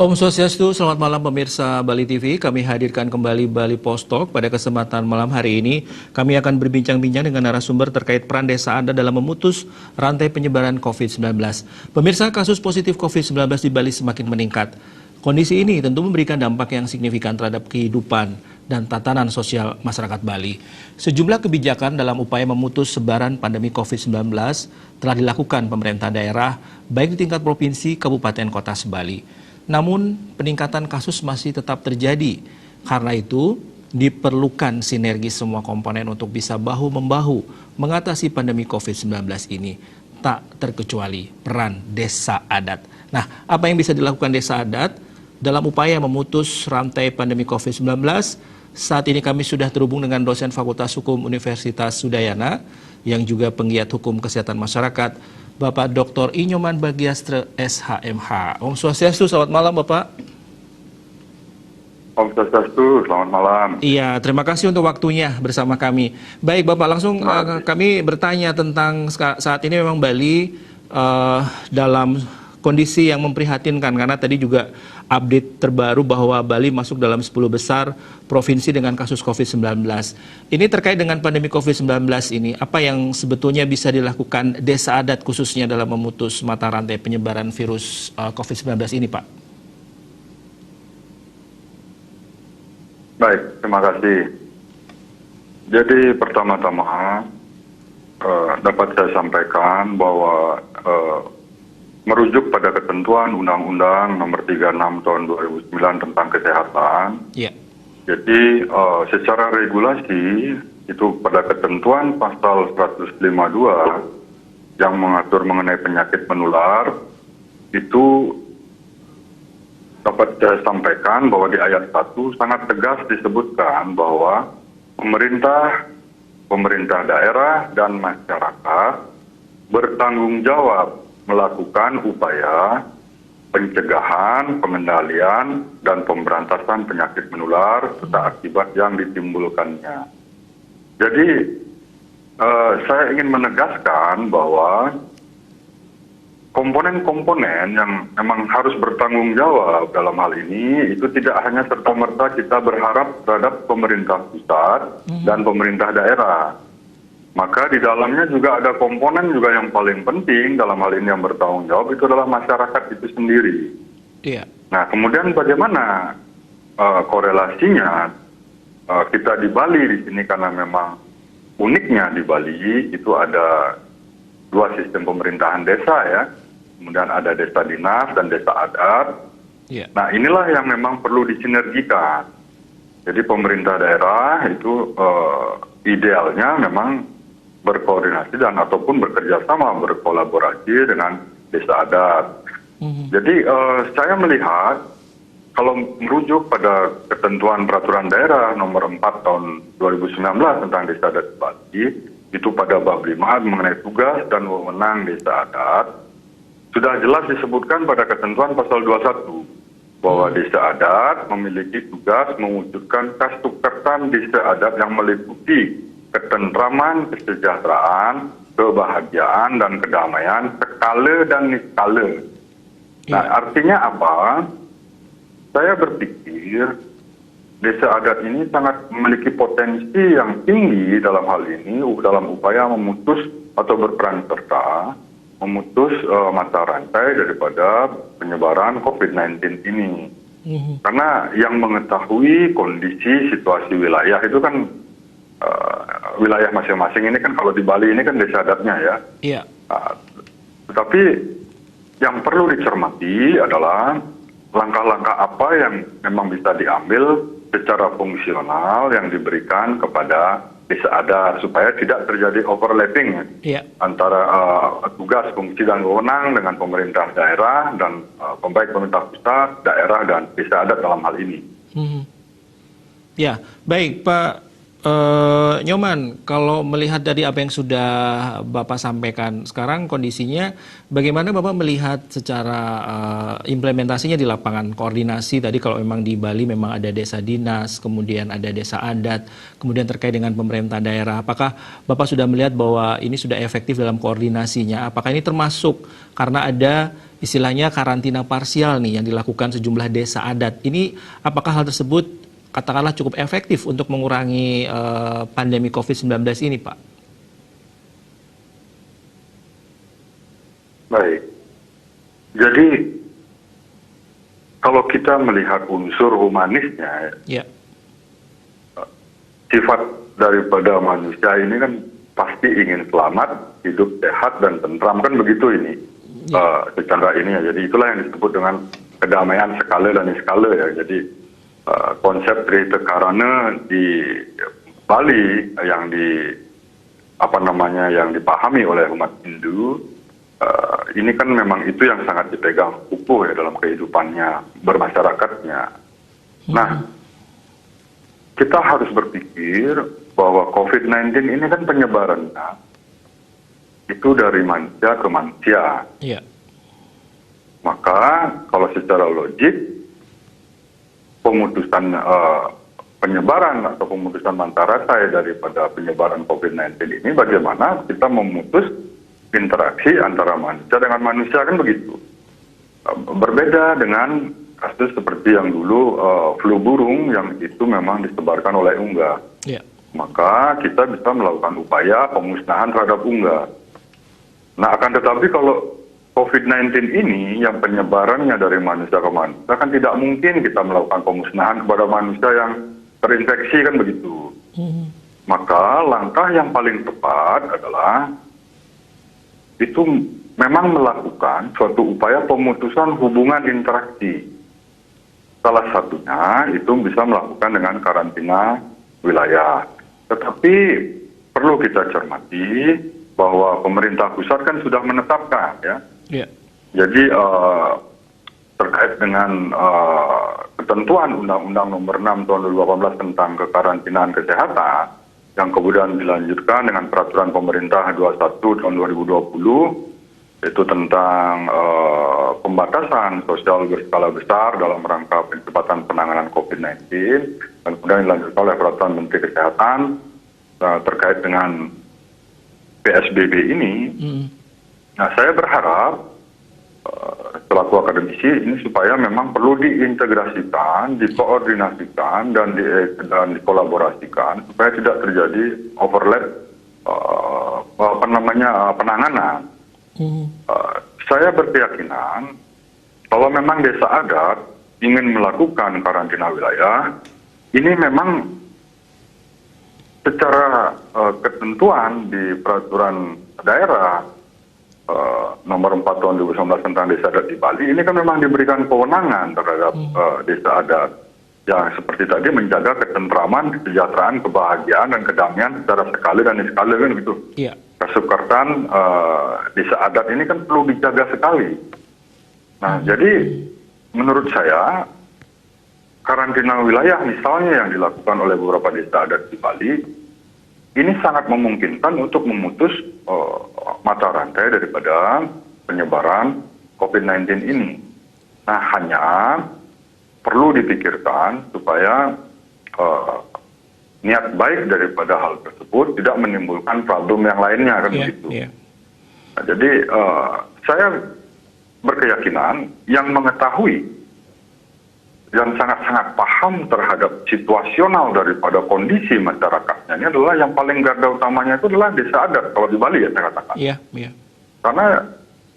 Om Swastiastu, selamat malam pemirsa Bali TV. Kami hadirkan kembali Bali Post Talk. Pada kesempatan malam hari ini, kami akan berbincang-bincang dengan narasumber terkait peran desa adat dalam memutus rantai penyebaran COVID-19. Pemirsa, kasus positif COVID-19 di Bali semakin meningkat. Kondisi ini tentu memberikan dampak yang signifikan terhadap kehidupan dan tatanan sosial masyarakat Bali. Sejumlah kebijakan dalam upaya memutus sebaran pandemi COVID-19 telah dilakukan pemerintah daerah, baik di tingkat provinsi, kabupaten, kota sebali. Namun peningkatan kasus masih tetap terjadi. Karena itu diperlukan sinergi semua komponen untuk bisa bahu-membahu mengatasi pandemi COVID-19 ini. Tak terkecuali peran desa adat. Nah, apa yang bisa dilakukan desa adat dalam upaya memutus rantai pandemi COVID-19? Saat ini kami sudah terhubung dengan dosen Fakultas Hukum Universitas Udayana yang juga penggiat hukum kesehatan masyarakat, Bapak Dr. Inyoman Bagiastre SHMH. Om Swastiastu, selamat malam Bapak. Om Swastiastu, selamat malam. Iya, terima kasih untuk waktunya bersama kami. Baik Bapak, langsung kami bertanya tentang saat ini memang Bali dalam kondisi yang memprihatinkan, karena tadi juga update terbaru bahwa Bali masuk dalam 10 besar provinsi dengan kasus COVID-19. Ini terkait dengan pandemi COVID-19 ini, apa yang sebetulnya bisa dilakukan desa adat khususnya dalam memutus mata rantai penyebaran virus COVID-19 ini, Pak? Baik, terima kasih. Jadi pertama-tama dapat saya sampaikan bahwa merujuk pada ketentuan Undang-Undang Nomor 36 Tahun 2009 tentang Kesehatan. Yeah. Jadi secara regulasi itu pada ketentuan pasal 152 yang mengatur mengenai penyakit menular, itu dapat saya sampaikan bahwa di ayat 1 sangat tegas disebutkan bahwa pemerintah daerah dan masyarakat bertanggung jawab melakukan upaya pencegahan, pengendalian, dan pemberantasan penyakit menular serta akibat yang ditimbulkannya. Jadi, saya ingin menegaskan bahwa komponen-komponen yang memang harus bertanggung jawab dalam hal ini itu tidak hanya serta-merta kita berharap terhadap pemerintah pusat dan pemerintah daerah. Maka di dalamnya juga ada komponen juga yang paling penting dalam hal ini yang bertanggung jawab itu adalah masyarakat itu sendiri. Iya. Nah, kemudian bagaimana korelasinya kita di Bali di sini, karena memang uniknya di Bali itu ada dua sistem pemerintahan desa ya. Kemudian ada desa dinas dan desa adat. Iya. Nah, inilah yang memang perlu disinergikan. Jadi pemerintah daerah itu idealnya memang berkoordinasi dan ataupun bekerja sama, berkolaborasi dengan desa adat. Jadi saya melihat kalau merujuk pada ketentuan peraturan daerah nomor 4 tahun 2019 tentang desa adat Bali, itu pada bab 5 mengenai tugas dan wewenang desa adat, sudah jelas disebutkan pada ketentuan pasal 21 bahwa desa adat memiliki tugas mewujudkan kasuksesan desa adat yang meliputi ketentraman, kesejahteraan, kebahagiaan, dan kedamaian skala dan niskala. Nah, artinya apa? Saya berpikir desa adat ini sangat memiliki potensi yang tinggi dalam hal ini, dalam upaya memutus atau berperan serta memutus mata rantai daripada penyebaran COVID-19 ini. Karena yang mengetahui kondisi situasi wilayah itu kan wilayah masing-masing ini kan, kalau di Bali ini kan desa adatnya ya. Iya. Tetapi yang perlu dicermati adalah langkah-langkah apa yang memang bisa diambil secara fungsional yang diberikan kepada desa adat supaya tidak terjadi overlapping antara tugas, fungsi, dan wewenang dengan pemerintah daerah dan baik pemerintah pusat, daerah, dan desa adat dalam hal ini. Ya, baik Pak Nyoman, kalau melihat dari apa yang sudah Bapak sampaikan, sekarang kondisinya bagaimana Bapak melihat secara implementasinya di lapangan, koordinasi tadi kalau memang di Bali memang ada desa dinas, kemudian ada desa adat, kemudian terkait dengan pemerintah daerah, apakah Bapak sudah melihat bahwa ini sudah efektif dalam koordinasinya? Apakah ini termasuk karena ada istilahnya karantina parsial nih yang dilakukan sejumlah desa adat? Ini apakah hal tersebut katakanlah cukup efektif untuk mengurangi pandemi COVID-19 ini, Pak? Baik. Jadi kalau kita melihat unsur humanisnya, Ya, sifat daripada manusia ini kan pasti ingin selamat, hidup sehat dan tentram, kan begitu ini secara ini ya. Jadi itulah yang disebut dengan kedamaian skala dan skala ya. Jadi konsep Trita Karana di Bali yang yang dipahami oleh umat Hindu ini kan memang itu yang sangat dipegang kukuh ya dalam kehidupannya bermasyarakatnya. Nah, kita harus berpikir bahwa COVID-19 ini kan penyebarannya itu dari manusia ke manusia. ya, Maka kalau secara logik pemutusan penyebaran atau pemutusan mata rantai daripada penyebaran COVID-19 ini bagaimana kita memutus interaksi antara manusia dengan manusia, kan begitu. Berbeda dengan kasus seperti yang dulu flu burung yang itu memang disebarkan oleh unggas. ya, Maka kita bisa melakukan upaya pemusnahan terhadap unggas. Nah, akan tetapi kalau COVID-19 ini yang penyebarannya dari manusia ke manusia kan tidak mungkin kita melakukan pemusnahan kepada manusia yang terinfeksi, kan begitu. Maka langkah yang paling tepat adalah itu memang melakukan suatu upaya pemutusan hubungan interaksi. Salah satunya itu bisa melakukan dengan karantina wilayah. Tetapi perlu kita cermati bahwa pemerintah pusat kan sudah menetapkan ya. ya, Jadi terkait dengan ketentuan Undang-Undang Nomor 6 Tahun 2018 tentang kekarantinaan kesehatan yang kemudian dilanjutkan dengan Peraturan Pemerintah 21 Tahun 2020 itu tentang pembatasan sosial berskala besar dalam rangka percepatan penanganan COVID-19 dan kemudian dilanjutkan oleh Peraturan Menteri Kesehatan terkait dengan PSBB ini. Nah, saya berharap selaku akademisi ini supaya memang perlu diintegrasikan, dikoordinasikan dan dikolaborasikan supaya tidak terjadi overlap penanganan. Saya berkeyakinan kalau memang desa adat ingin melakukan karantina wilayah, ini memang secara ketentuan di peraturan daerah nomor 4 tahun 2019 tentang desa adat di Bali, ini kan memang diberikan kewenangan terhadap desa adat yang seperti tadi menjaga ketentraman, kesejahteraan, kebahagiaan dan kedamaian secara sekali dan niskala, kan gitu. ya, Kesukatan desa adat ini kan perlu dijaga sekali. Nah, jadi menurut saya karantina wilayah misalnya yang dilakukan oleh beberapa desa adat di Bali ini sangat memungkinkan untuk memutus mata rantai daripada penyebaran COVID-19 ini. Nah, hanya perlu dipikirkan supaya niat baik daripada hal tersebut tidak menimbulkan problem yang lainnya, kan begitu. Nah, jadi saya berkeyakinan yang mengetahui yang sangat-sangat paham terhadap situasional daripada kondisi masyarakatnya ini adalah yang paling garda utamanya itu adalah desa adat kalau di Bali ya saya katakan. Iya. Karena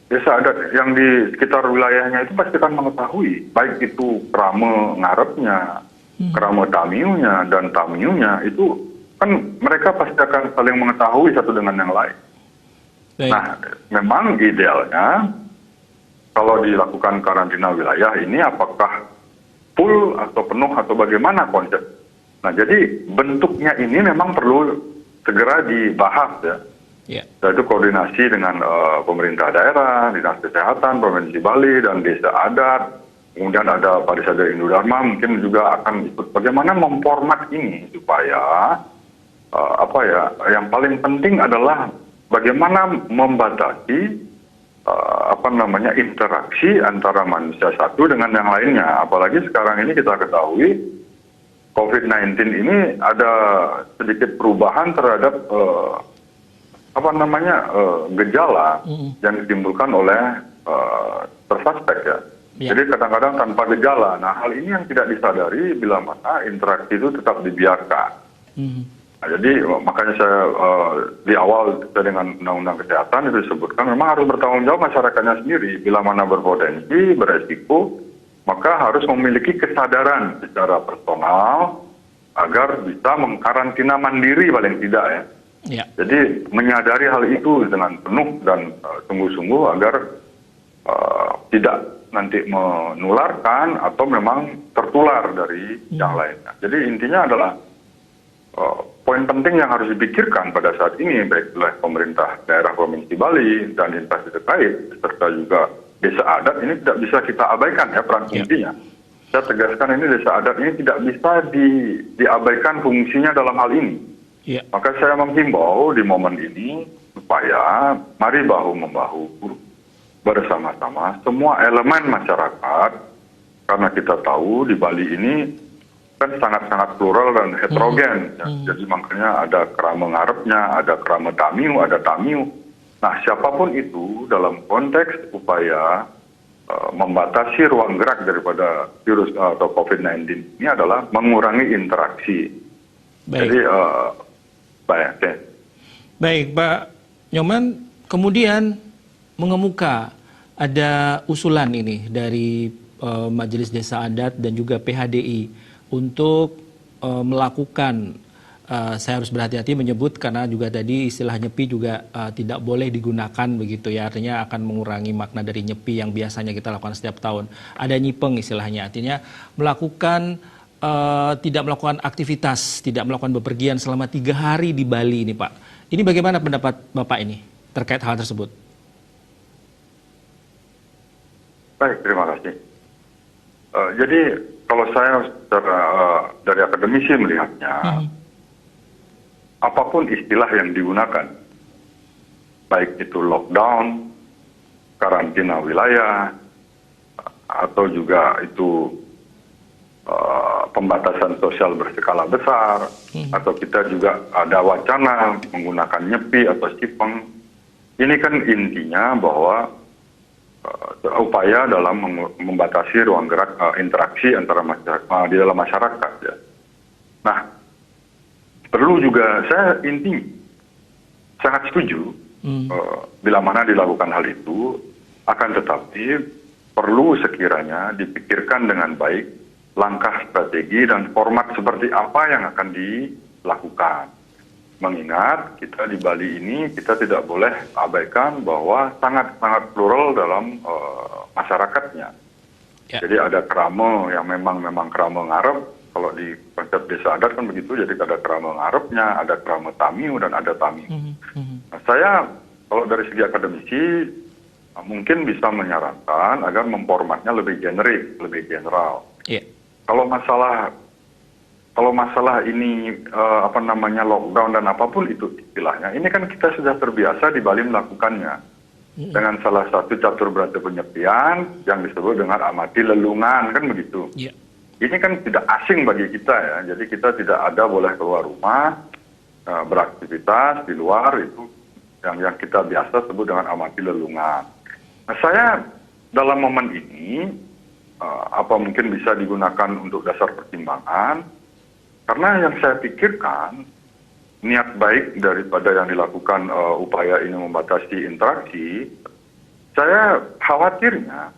desa adat yang di sekitar wilayahnya itu pasti akan mengetahui baik itu kerama ngarepnya, kerama tamiunya dan tamiunya itu kan mereka pasti akan saling mengetahui satu dengan yang lain. Baik. Nah, memang idealnya kalau dilakukan karantina wilayah ini apakah full atau penuh atau bagaimana konsep. Nah, jadi bentuknya ini memang perlu segera dibahas ya. Yaitu koordinasi dengan pemerintah daerah, dinas kesehatan, provinsi Bali dan desa adat. Kemudian ada Parisada Hindu Dharma mungkin juga akan ikut bagaimana memformat ini supaya apa ya, yang paling penting adalah bagaimana membatasi apa namanya interaksi antara manusia satu dengan yang lainnya. Apalagi sekarang ini kita ketahui COVID-19 ini ada sedikit perubahan terhadap apa namanya gejala yang ditimbulkan oleh tersuspek ya. Jadi kadang-kadang tanpa gejala. Nah, hal ini yang tidak disadari bila mana interaksi itu tetap dibiarkan. Nah, jadi makanya saya di awal dengan Undang-Undang Kesehatan itu disebutkan memang harus bertanggung jawab masyarakatnya sendiri. Bila mana berpotensi, beresiko, maka harus memiliki kesadaran secara personal agar bisa mengkarantina mandiri paling tidak ya. Jadi menyadari hal itu dengan penuh dan sungguh-sungguh agar tidak nanti menularkan atau memang tertular dari yang lainnya. Jadi intinya adalah poin penting yang harus dipikirkan pada saat ini baik oleh pemerintah daerah Provinsi Bali dan instansi terkait serta juga desa adat ini tidak bisa kita abaikan ya peran fungsinya. Saya tegaskan ini desa adat ini tidak bisa diabaikan fungsinya dalam hal ini. Maka saya menghimbau di momen ini supaya mari bahu-membahu bersama-sama semua elemen masyarakat, karena kita tahu di Bali ini kan sangat-sangat plural dan heterogen. Jadi makanya ada kerama ngarepnya, ada kerama tamiu, ada tamiu. Nah, siapapun itu dalam konteks upaya membatasi ruang gerak daripada virus atau COVID-19 ini adalah mengurangi interaksi. Jadi baik, Pak Nyoman, kemudian mengemuka ada usulan ini dari Majelis Desa Adat dan juga PHDI untuk melakukan, saya harus berhati-hati menyebut karena juga tadi istilah nyepi juga tidak boleh digunakan begitu ya, artinya akan mengurangi makna dari nyepi yang biasanya kita lakukan setiap tahun. Ada nyipeng istilahnya, artinya melakukan tidak melakukan aktivitas, tidak melakukan bepergian selama 3 hari di Bali ini Pak. Ini bagaimana pendapat Bapak ini terkait hal tersebut? Baik, terima kasih. Jadi kalau saya secara dari akademisi melihatnya, apapun istilah yang digunakan, baik itu lockdown, karantina wilayah, atau juga itu pembatasan sosial berskala besar, atau kita juga ada wacana menggunakan nyepi atau sipeng, ini kan intinya bahwa upaya dalam membatasi ruang gerak interaksi antara masyarakat di dalam masyarakat ya. Nah, perlu juga saya intinya sangat setuju bila mana dilakukan hal itu, akan tetapi perlu sekiranya dipikirkan dengan baik langkah strategi dan format seperti apa yang akan dilakukan. Mengingat kita di Bali ini kita tidak boleh abaikan bahwa sangat-sangat plural dalam masyarakatnya. Jadi ada kerama yang memang kerama ngarep, kalau di konsep desa adat kan begitu, jadi ada kerama ngarepnya, ada kerama tamiu dan ada tamiu. Nah, saya kalau dari segi akademisi mungkin bisa menyarankan agar memformatnya lebih generik, lebih general. Kalau masalah ini apa namanya lockdown dan apapun itu istilahnya, ini kan kita sudah terbiasa di Bali melakukannya dengan salah satu catur berata penyepian yang disebut dengan amati lelungan kan begitu. Ini kan tidak asing bagi kita ya, jadi kita tidak ada boleh keluar rumah beraktivitas di luar, itu yang kita biasa sebut dengan amati lelungan. Nah, saya dalam momen ini apa mungkin bisa digunakan untuk dasar pertimbangan. Karena yang saya pikirkan, niat baik daripada yang dilakukan upaya ini membatasi interaksi, saya khawatirnya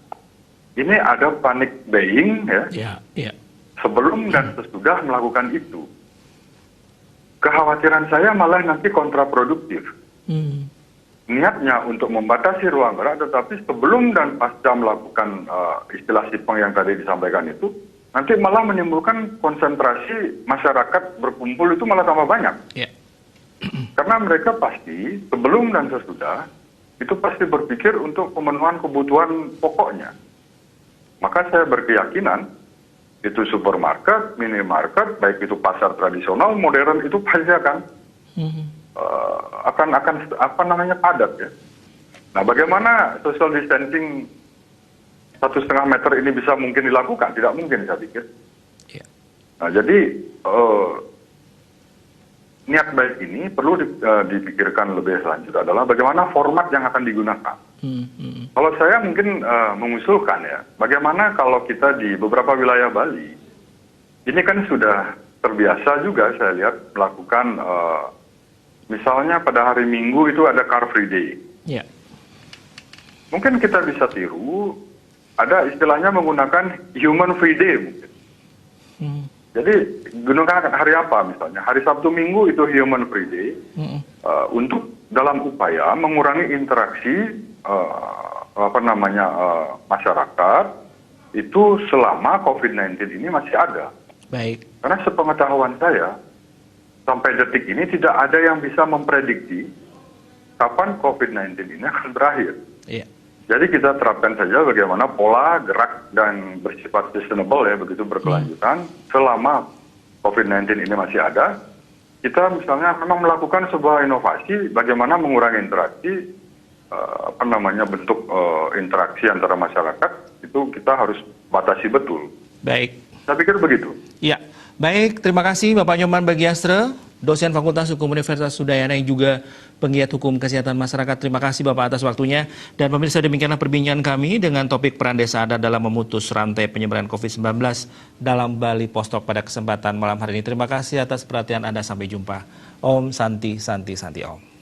ini ada panic buying ya, sebelum dan sesudah melakukan itu. Kekhawatiran saya malah nanti kontraproduktif. Niatnya untuk membatasi ruang gerak, tetapi sebelum dan pasca melakukan istilah sipeng yang tadi disampaikan itu, nanti malah menimbulkan konsentrasi masyarakat berkumpul itu malah tambah banyak. Karena mereka pasti sebelum dan sesudah itu pasti berpikir untuk pemenuhan kebutuhan pokoknya. Maka saya berkeyakinan itu supermarket, minimarket, baik itu pasar tradisional, modern itu pasti akan akan apa namanya padat ya. Nah, bagaimana social distancing 1,5 meter ini bisa mungkin dilakukan? Tidak mungkin, saya pikir. Ya. Nah, jadi niat baik ini perlu dipikirkan lebih lanjut adalah bagaimana format yang akan digunakan. Kalau saya mungkin mengusulkan ya, bagaimana kalau kita di beberapa wilayah Bali, ini kan sudah terbiasa juga saya lihat melakukan, misalnya pada hari Minggu itu ada Car Free Day. Ya. Mungkin kita bisa tiru, ada istilahnya menggunakan Human Free Day mungkin. Jadi gunakan hari apa misalnya, hari Sabtu Minggu itu Human Free Day, untuk dalam upaya mengurangi interaksi masyarakat itu selama COVID-19 ini masih ada. Baik. Karena sepengetahuan saya, sampai detik ini tidak ada yang bisa memprediksi kapan COVID-19 ini akan berakhir. Iya. Jadi kita terapkan saja bagaimana pola gerak dan bersifat sustainable ya, begitu berkelanjutan selama COVID-19 ini masih ada. Kita misalnya memang melakukan sebuah inovasi bagaimana mengurangi interaksi, bentuk interaksi antara masyarakat itu kita harus batasi betul. Baik. Saya pikir begitu. Ya, baik. Terima kasih Bapak Nyoman Bagiastra, dosen Fakultas Hukum Universitas Udayana yang juga penggiat hukum kesehatan masyarakat. Terima kasih Bapak atas waktunya. Dan pemirsa, demikianlah perbincangan kami dengan topik peran desa adat dalam memutus rantai penyebaran COVID-19 dalam Bali Post Talk pada kesempatan malam hari ini. Terima kasih atas perhatian Anda. Sampai jumpa. Om Santi Santi Santi Om.